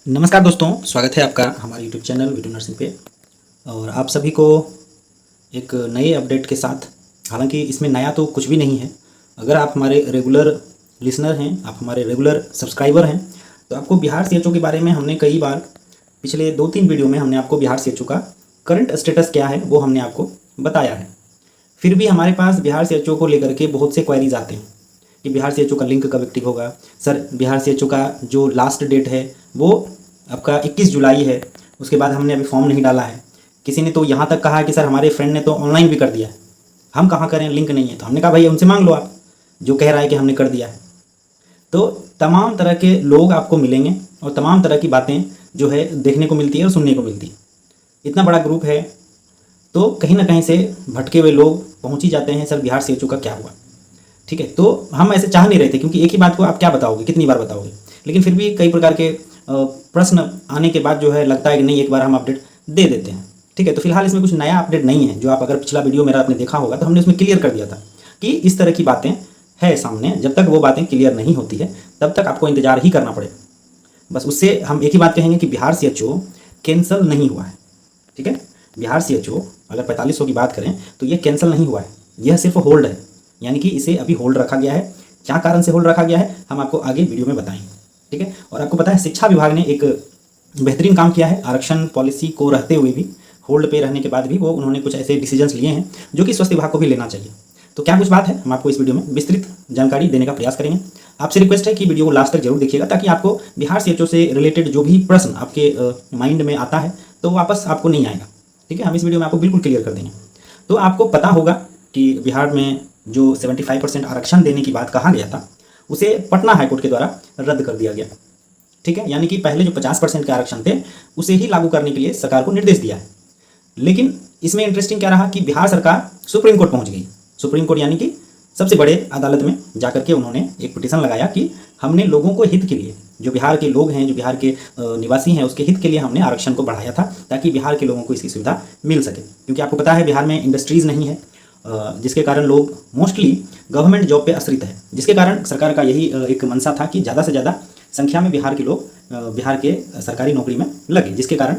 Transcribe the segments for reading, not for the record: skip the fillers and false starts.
नमस्कार दोस्तों, स्वागत है आपका हमारे YouTube चैनल वीटू नर्सिंग पे। और आप सभी को एक नए अपडेट के साथ, हालांकि इसमें नया तो कुछ भी नहीं है। अगर आप हमारे रेगुलर लिसनर हैं, आप हमारे रेगुलर सब्सक्राइबर हैं, तो आपको बिहार सीएचओ के बारे में हमने कई बार पिछले 2-3 वीडियो में हमने आपको बिहार सीएचओ का करंट स्टेटस क्या है वो हमने आपको बताया है। फिर भी हमारे पास बिहार सीएचओ को लेकर के बहुत से क्वेरीज आते हैं कि बिहार सीएचओ का लिंक कब एक्टिव होगा। सर, बिहार सीएचओ का जो लास्ट डेट है वो आपका 21 जुलाई है, उसके बाद हमने अभी फॉर्म नहीं डाला है। किसी ने तो यहाँ तक कहा कि सर हमारे फ्रेंड ने तो ऑनलाइन भी कर दिया है, हम कहाँ करें, लिंक नहीं है। तो हमने कहा भाई उनसे मांग लो, आप जो कह रहा है कि हमने कर दिया है। तो तमाम तरह के लोग आपको मिलेंगे और तमाम तरह की बातें जो है देखने को मिलती है और सुनने को मिलती है। इतना बड़ा ग्रुप है तो कहीं ना कहीं से भटके हुए लोग पहुँच ही जाते हैं, सर बिहार सीएचओ का क्या हुआ। ठीक है, तो हम ऐसे चाह नहीं रहे थे, क्योंकि एक ही बात को आप क्या बताओगे, कितनी बार बताओगे। लेकिन फिर भी कई प्रकार के प्रश्न आने के बाद जो है लगता है कि नहीं, एक बार हम अपडेट दे देते हैं। ठीक है, तो फिलहाल इसमें कुछ नया अपडेट नहीं है। जो आप अगर पिछला वीडियो मेरा आपने देखा होगा तो हमने उसमें क्लियर कर दिया था कि इस तरह की बातें है सामने। जब तक वो बातें क्लियर नहीं होती है तब तक आपको इंतजार ही करना पड़ेगा। बस उससे हम एक ही बात कहेंगे कि बिहार सीएचओ कैंसिल नहीं हुआ है। ठीक है, बिहार सीएचओ अगर 4500 की बात करें तो ये कैंसिल नहीं हुआ है, यह सिर्फ होल्ड है। यानी कि इसे अभी होल्ड रखा गया है। क्या कारण से होल्ड रखा गया है हम आपको आगे वीडियो में बताएंगे। ठीक है, और आपको पता है शिक्षा विभाग ने एक बेहतरीन काम किया है। आरक्षण पॉलिसी को रहते हुए भी, होल्ड पे रहने के बाद भी वो उन्होंने कुछ ऐसे डिसीजंस लिए हैं जो कि स्वास्थ्य विभाग को भी लेना चाहिए। तो क्या कुछ बात है, हम आपको इस वीडियो में विस्तृत जानकारी देने का प्रयास करेंगे। आपसे रिक्वेस्ट है कि वीडियो को लास्ट तक जरूर देखिएगा, ताकि आपको बिहार सीएचओ से रिलेटेड जो भी प्रश्न आपके माइंड में आता है तो वापस आपको नहीं आएगा। ठीक है, हम इस वीडियो में आपको बिल्कुल क्लियर कर देंगे। तो आपको पता होगा कि बिहार में जो 75% आरक्षण देने की बात कहा गया था उसे पटना हाईकोर्ट के द्वारा रद्द कर दिया गया। ठीक है, यानी कि पहले जो 50% के आरक्षण थे उसे ही लागू करने के लिए सरकार को निर्देश दिया है। लेकिन इसमें इंटरेस्टिंग क्या रहा कि बिहार सरकार सुप्रीम कोर्ट पहुंच गई। सुप्रीम कोर्ट यानी कि सबसे बड़े अदालत में जाकर के उन्होंने एक पिटीशन लगाया कि हमने लोगों को हित के लिए, जो बिहार के लोग हैं, जो बिहार के निवासी हैं, उसके हित के लिए हमने आरक्षण को बढ़ाया था, ताकि बिहार के लोगों को इसकी सुविधा मिल सके। क्योंकि आपको पता है बिहार में इंडस्ट्रीज़ नहीं है, जिसके कारण लोग मोस्टली गवर्नमेंट जॉब पे आश्रित है। जिसके कारण सरकार का यही एक मंशा था कि ज़्यादा से ज़्यादा संख्या में बिहार के लोग बिहार के सरकारी नौकरी में लगे। जिसके कारण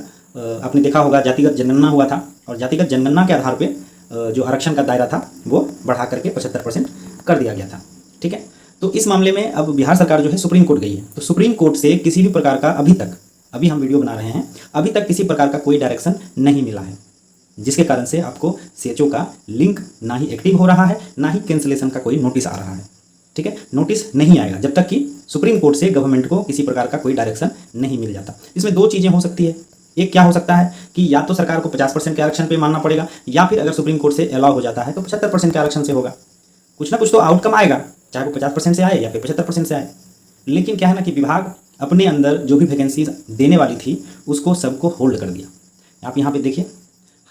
आपने देखा होगा जातिगत जनगणना हुआ था, और जातिगत जनगणना के आधार पे जो आरक्षण का दायरा था वो बढ़ा करके 75% कर दिया गया था। ठीक है, तो इस मामले में अब बिहार सरकार जो है सुप्रीम कोर्ट गई है। तो सुप्रीम कोर्ट से किसी भी प्रकार का अभी हम वीडियो बना रहे हैं, अभी तक किसी प्रकार का कोई डायरेक्शन नहीं मिला है, जिसके कारण से आपको सीएचओ का लिंक ना ही एक्टिव हो रहा है, ना ही कैंसिलेशन का कोई नोटिस आ रहा है। ठीक है, नोटिस नहीं आएगा जब तक कि सुप्रीम कोर्ट से गवर्नमेंट को किसी प्रकार का कोई डायरेक्शन नहीं मिल जाता। इसमें दो चीज़ें हो सकती है। एक क्या हो सकता है कि या तो सरकार को 50% के आरक्षण पे मानना पड़ेगा, या फिर अगर सुप्रीम कोर्ट से अलाउ हो जाता है तो 75% के आरक्षण से होगा। कुछ ना कुछ तो आउटकम आएगा, चाहे वो 50% से आए या फिर 75% से आए। लेकिन क्या है ना कि विभाग अपने अंदर जो भी वैकेंसीज देने वाली थी उसको सबको होल्ड कर दिया। आप यहाँ पे देखिए,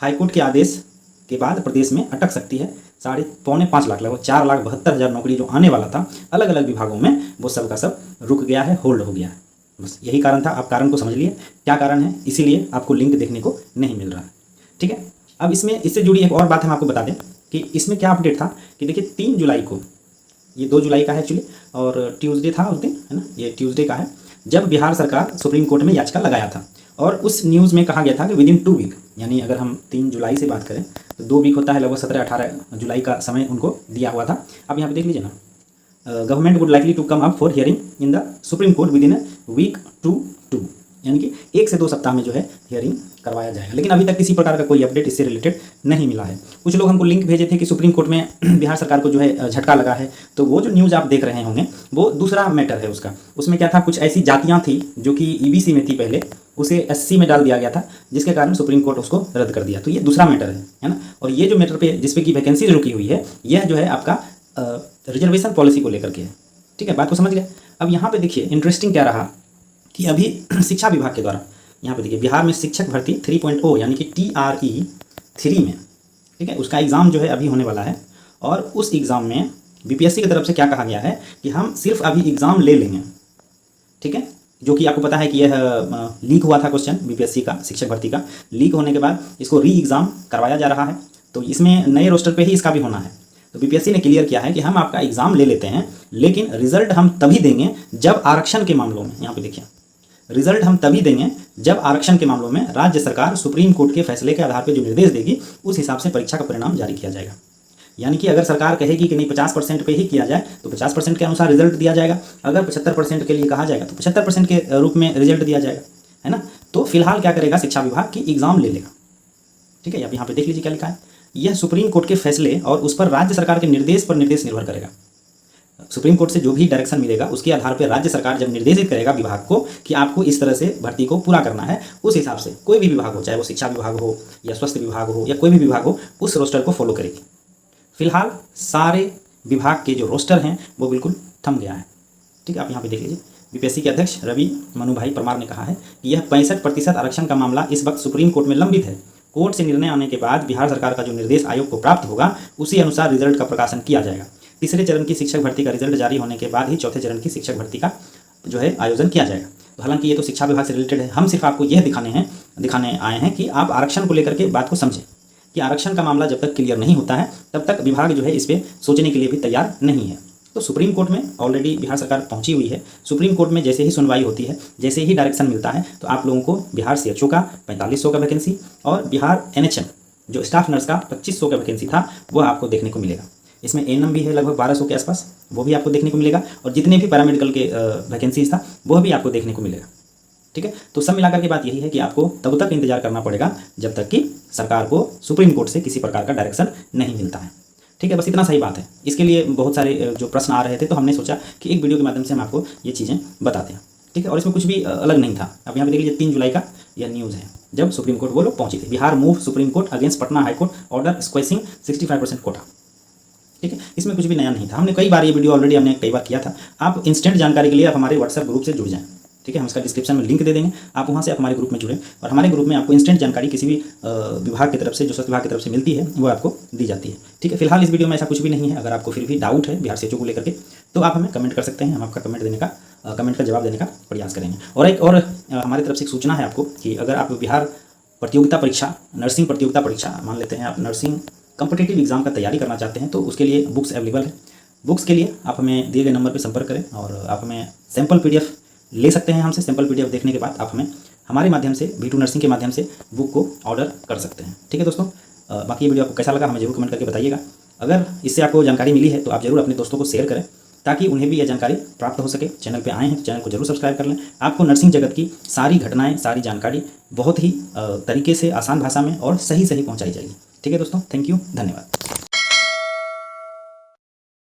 हाईकोर्ट के आदेश के बाद प्रदेश में अटक सकती है 4.5 लाख, लगभग 4,72,000 नौकरी जो आने वाला था अलग अलग विभागों में, वो सब का सब रुक गया है, होल्ड हो गया है। बस यही कारण था। आप कारण को समझ लिए क्या कारण है, इसीलिए आपको लिंक देखने को नहीं मिल रहा है। ठीक है, अब इससे जुड़ी एक और बात हम आपको बता दें कि इसमें क्या अपडेट था कि देखिए 3 जुलाई को, ये 2 जुलाई का है एक्चुअली, और ट्यूसडे था उस दिन, है ना, ये ट्यूसडे का है, जब बिहार सरकार सुप्रीम कोर्ट में याचिका लगाया था। और उस न्यूज़ में कहा गया था कि विदिन 2 वीक, यानी अगर हम 3 जुलाई से बात करें तो 2 वीक होता है, लगभग 17-18 जुलाई का समय उनको दिया हुआ था। अब यहाँ पे देख लीजिए ना, government would likely to come up for hearing in the Supreme Court within week 2, यानी कि 1 से 2 सप्ताह में जो है हियरिंग करवाया जाएगा। लेकिन अभी तक किसी प्रकार का कोई अपडेट इससे रिलेटेड नहीं मिला है। कुछ लोग हमको लिंक भेजे थे कि सुप्रीम कोर्ट में बिहार सरकार को जो है झटका लगा है, तो वो जो न्यूज़ आप देख रहे होंगे वो दूसरा मैटर है उसका। उसमें क्या था, कुछ ऐसी जातियाँ थी जो कि ईबीसी में थी पहले, उसे एससी में डाल दिया गया था, जिसके कारण सुप्रीम कोर्ट उसको रद्द कर दिया। तो ये दूसरा मैटर है ना। और ये जो मैटर पे जिसपे की वैकेंसी रुकी हुई है, यह जो है आपका रिजर्वेशन पॉलिसी को लेकर के है। ठीक है, बात को समझ गए। अब यहाँ पे देखिए इंटरेस्टिंग क्या रहा कि अभी शिक्षा विभाग के द्वारा यहाँ पे देखिए बिहार में शिक्षक भर्ती 3.0 यानी कि TRE 3 में, ठीक है, उसका एग्ज़ाम जो है अभी होने वाला है। और उस एग्ज़ाम में बीपीएससी की तरफ से क्या कहा गया है कि हम सिर्फ अभी एग्ज़ाम ले लेंगे। ठीक है, जो कि आपको पता है कि यह लीक हुआ था क्वेश्चन बीपीएससी का, शिक्षक भर्ती का। लीक होने के बाद इसको री एग्ज़ाम करवाया जा रहा है, तो इसमें नए रोस्टर पे ही इसका भी होना है। तो बीपीएससी ने क्लियर किया है कि हम आपका एग्जाम ले लेते हैं, लेकिन रिजल्ट हम तभी देंगे जब आरक्षण के मामलों में, यहाँ पे देखिए, रिजल्ट हम तभी देंगे जब आरक्षण के मामलों में राज्य सरकार सुप्रीम कोर्ट के फैसले के आधार पर जो निर्देश देगी उस हिसाब से परीक्षा का परिणाम जारी किया जाएगा। यानी कि अगर सरकार कहेगी कि नहीं 50% पे ही किया जाए तो 50% के अनुसार रिजल्ट दिया जाएगा, अगर 75% के लिए कहा जाएगा तो 75% के रूप में रिजल्ट दिया जाएगा, है ना। तो फिलहाल क्या करेगा, शिक्षा विभाग की एग्जाम ले लेगा। ठीक है, अब यहाँ पे देख लीजिए क्या लिखा है, यह सुप्रीम कोर्ट के फैसले और उस पर राज्य सरकार के निर्देश पर निर्देश निर्भर करेगा। सुप्रीम कोर्ट से जो भी डायरेक्शन मिलेगा उसके आधार पर राज्य सरकार जब निर्देशित करेगा विभाग को कि आपको इस तरह से भर्ती को पूरा करना है, उस हिसाब से कोई भी विभाग हो, चाहे वो शिक्षा विभाग हो या स्वास्थ्य विभाग हो या कोई भी विभाग हो, उस रोस्टर को फॉलो करेगी। फिलहाल सारे विभाग के जो रोस्टर हैं वो बिल्कुल थम गया है। ठीक है, आप यहाँ पे देख लीजिए, बीपीएससी के अध्यक्ष रवि मनुभाई परमार ने कहा है कि यह 65% आरक्षण का मामला इस वक्त सुप्रीम कोर्ट में लंबित है। कोर्ट से निर्णय आने के बाद बिहार सरकार का जो निर्देश आयोग को प्राप्त होगा उसी अनुसार रिजल्ट का प्रकाशन किया जाएगा। तीसरे चरण की शिक्षक भर्ती का रिजल्ट जारी होने के बाद ही चौथे चरण की शिक्षक भर्ती का जो है आयोजन किया जाएगा। तो हालांकि ये तो शिक्षा विभाग से रिलेटेड है, हम सिर्फ आपको यह दिखाने आए हैं कि आप आरक्षण को लेकर के बात को समझें कि आरक्षण का मामला जब तक क्लियर नहीं होता है तब तक विभाग जो है इस पर सोचने के लिए भी तैयार नहीं है। तो सुप्रीम कोर्ट में ऑलरेडी बिहार सरकार पहुंची हुई है। सुप्रीम कोर्ट में जैसे ही सुनवाई होती है, जैसे ही डायरेक्शन मिलता है, तो आप लोगों को बिहार सीएचओ का 4500 का वैकेंसी और बिहार एनएचएम जो स्टाफ नर्स का 2500 का वैकेंसी था वो आपको देखने को मिलेगा। इसमें एएनएम भी है लगभग 1200 के आसपास, वो भी आपको देखने को मिलेगा, और जितने भी पैरामेडिकल के वैकेंसीज था वो भी आपको देखने को मिलेगा। ठीक है, तो सब मिलाकर के बात यही है कि आपको तब तक इंतजार करना पड़ेगा जब तक कि सरकार को सुप्रीम कोर्ट से किसी प्रकार का डायरेक्शन नहीं मिलता है। ठीक है, बस इतना सही बात है। इसके लिए बहुत सारे जो प्रश्न आ रहे थे तो हमने सोचा कि एक वीडियो के माध्यम से हम आपको ये चीज़ें बताते हैं। ठीक है, और इसमें कुछ भी अलग नहीं था। अब यहाँ पे देख लीजिए 3 जुलाई का यह न्यूज़ है जब सुप्रीम कोर्ट वो लोग पहुंचे थे। Bihar move supreme court against Patna high court order quashing 65% quota. ठीक है, इसमें कुछ भी नया नहीं था। हमने कई बार ये वीडियो ऑलरेडी हमने कई बार किया था। आप इंस्टेंट जानकारी के लिए आप हमारे व्हाट्सएप ग्रुप से जुड़ जाएं। ठीक है, हम इसका डिस्क्रिप्शन में लिंक दे देंगे, आप वहाँ से आप हमारे ग्रुप में जुड़ें, और हमारे ग्रुप में आपको इंस्टेंट जानकारी किसी भी विभाग की तरफ से, जो स्वास्थ्य विभाग की तरफ से मिलती है, वो आपको दी जाती है। ठीक है, फिलहाल इस वीडियो में ऐसा कुछ भी नहीं है। अगर आपको फिर भी डाउट है बिहार सीएचओ को लेकर के तो आप हमें कमेंट कर सकते हैं, हम आपका कमेंट का जवाब देने का प्रयास करेंगे। और एक और हमारी तरफ से एक सूचना है आपको कि अगर आप बिहार प्रतियोगिता परीक्षा, नर्सिंग प्रतियोगिता परीक्षा, मान लेते हैं आप नर्सिंग कॉम्पिटिटिव एग्जाम का तैयारी करना चाहते हैं, तो उसके लिए बुक्स अवेलेबल है। बुक्स के लिए आप हमें दिए गए नंबर पर संपर्क करें और आप हमें सैम्पल पीडीएफ ले सकते हैं हमसे। सैम्पल पीडीएफ देखने के बाद आप हमें हमारे माध्यम से V2 नर्सिंग के माध्यम से बुक को ऑर्डर कर सकते हैं। ठीक है दोस्तों, बाकी ये वीडियो आपको कैसा लगा हमें जरूर कमेंट करके बताइएगा। अगर इससे आपको जानकारी मिली है तो आप जरूर अपने दोस्तों को शेयर करें ताकि उन्हें भी यह जानकारी प्राप्त हो सके। चैनल पे आए हैं तो चैनल को जरूर सब्सक्राइब कर लें। आपको नर्सिंग जगत की सारी घटनाएं, सारी जानकारी बहुत ही तरीके से, आसान भाषा में और सही पहुँचाई जाएगी। ठीक है दोस्तों, थैंक यू, धन्यवाद।